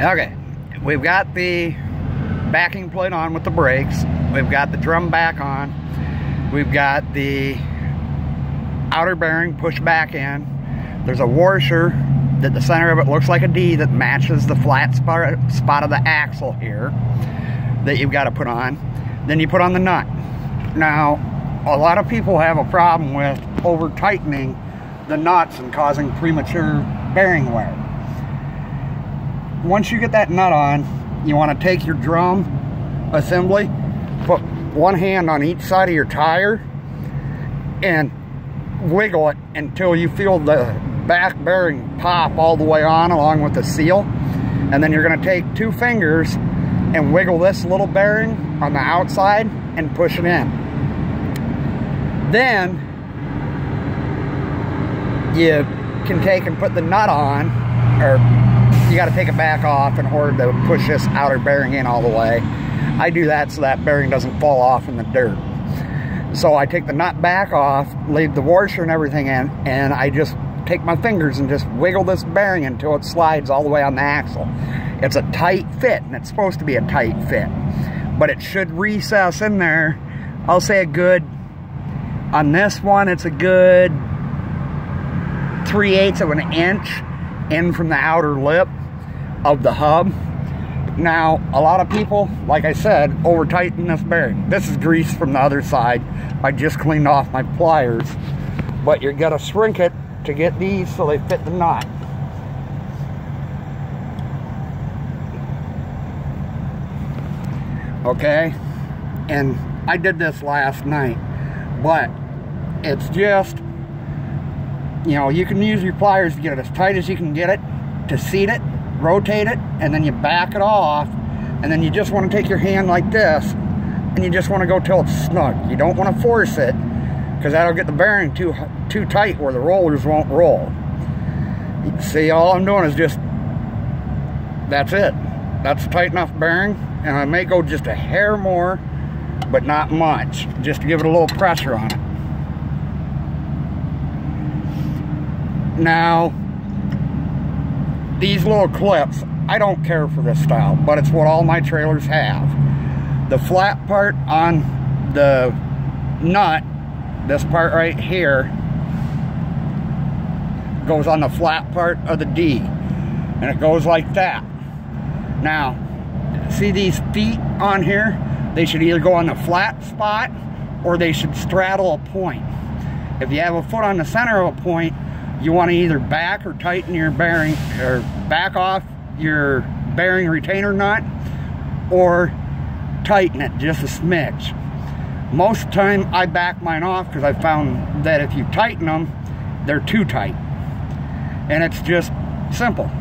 Okay, we've got the backing plate on with the brakes. We've got the drum back on. We've got the outer bearing pushed back in. There's a washer that the center of it looks like a D that matches the flat spot of the axle here that you've got to put on. Then you put on the nut. Now, a lot of people have a problem with over tightening the nuts and causing premature bearing wear. Once you get that nut on, you want to take your drum assembly, put one hand on each side of your tire and wiggle it until you feel the back bearing pop all the way on along with the seal. And then you're going to take two fingers and wiggle this little bearing on the outside and push it in. Then you can take and put the nut on, or you got to take it back off in order to push this outer bearing in all the way. I do that so that bearing doesn't fall off in the dirt. So I take the nut back off, leave the washer and everything in, and I just take my fingers and just wiggle this bearing until it slides all the way on the axle. It's a tight fit, and it's supposed to be a tight fit, but it should recess in there. I'll say a good, on this one, it's a good 3/8 of an inch in from the outer lip of the hub. Now, a lot of people, like I said, over tighten this bearing. This is grease from the other side. I just cleaned off my pliers, but you're gonna shrink it to get these so they fit the knot. Okay, and I did this last night, but it's just, you know, you can use your pliers to get it as tight as you can get it, to seat it, rotate it, and then you back it off, and then you just want to take your hand like this, and you just want to go till it's snug. You don't want to force it, because that'll get the bearing too tight where the rollers won't roll. See, all I'm doing is just, that's it. That's a tight enough bearing, and I may go just a hair more, but not much, just to give it a little pressure on it. Now, these little clips, I don't care for this style, but it's what all my trailers have. The flat part on the nut, this part right here, goes on the flat part of the D, and it goes like that. Now, see these feet on here? They should either go on the flat spot or they should straddle a point. If you have a foot on the center of a point, you want to either back or tighten your bearing, or back off your bearing retainer nut, or tighten it just a smidge. Most of the time I back mine off because I found that if you tighten them, they're too tight. And it's just simple.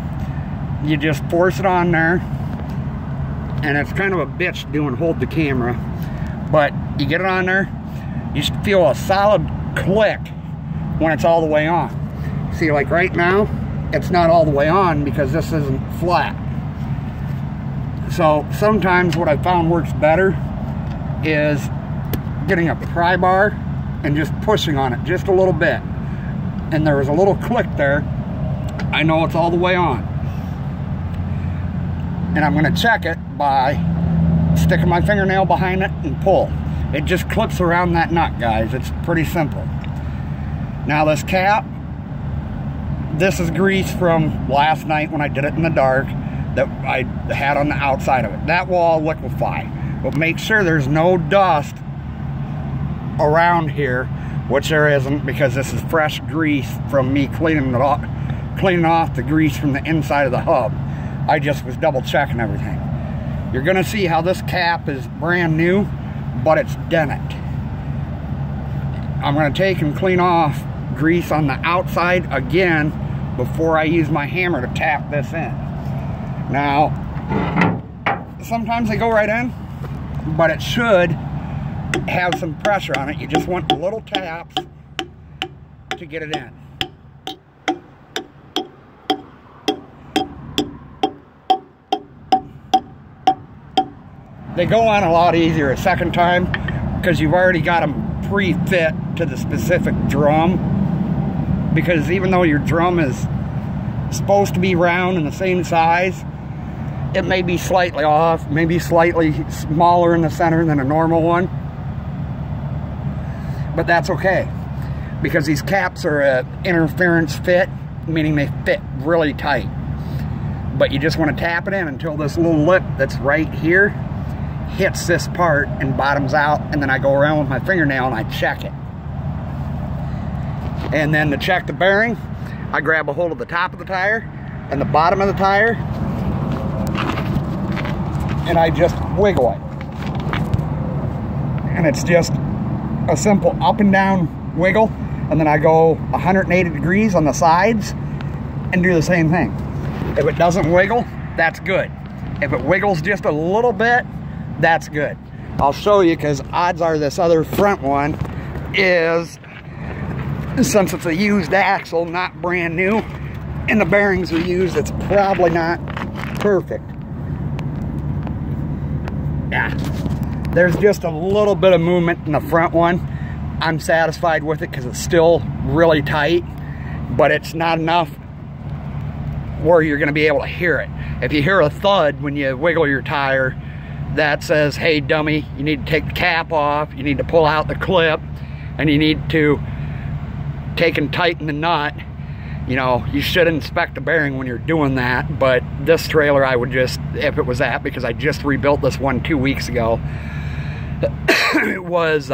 You just force it on there, and it's kind of a bitch doing hold the camera, but you get it on there, you should feel a solid click when it's all the way on. See, like right now, it's not all the way on because this isn't flat. So sometimes what I found works better is getting a pry bar and just pushing on it just a little bit. And there was a little click there. I know it's all the way on. And I'm gonna check it by sticking my fingernail behind it and pull. It just clips around that nut, guys. It's pretty simple. Now this cap, this is grease from last night when I did it in the dark that I had on the outside of it. That will all liquefy. But make sure there's no dust around here, which there isn't, because this is fresh grease from me cleaning off the grease from the inside of the hub. I just was double checking everything. You're gonna see how this cap is brand new, but it's dented. I'm gonna take and clean off grease on the outside again before I use my hammer to tap this in. Now, sometimes they go right in, but it should have some pressure on it. You just want little taps to get it in. They go on a lot easier a second time because you've already got them pre-fit to the specific drum. Because even though your drum is supposed to be round and the same size, it may be slightly off, maybe slightly smaller in the center than a normal one, but that's okay, because these caps are a interference fit, meaning they fit really tight. But you just want to tap it in until this little lip that's right here hits this part and bottoms out, and then I go around with my fingernail and I check it. And then to check the bearing, I grab a hold of the top of the tire and the bottom of the tire, and I just wiggle it. And it's just a simple up and down wiggle, and then I go 180 degrees on the sides and do the same thing. If it doesn't wiggle, that's good. If it wiggles just a little bit, that's good. I'll show you, because odds are this other front one is, since it's a used axle, not brand new, and the bearings are used, it's probably not perfect. Yeah, there's just a little bit of movement in the front one. I'm satisfied with it because it's still really tight, but it's not enough where you're going to be able to hear it. If you hear a thud when you wiggle your tire, that says, hey dummy, you need to take the cap off, you need to pull out the clip, and you need to take and tighten the nut. You know, you should inspect the bearing when you're doing that. But this trailer, I would just, if it was that, because I just rebuilt this one 2 weeks ago, it was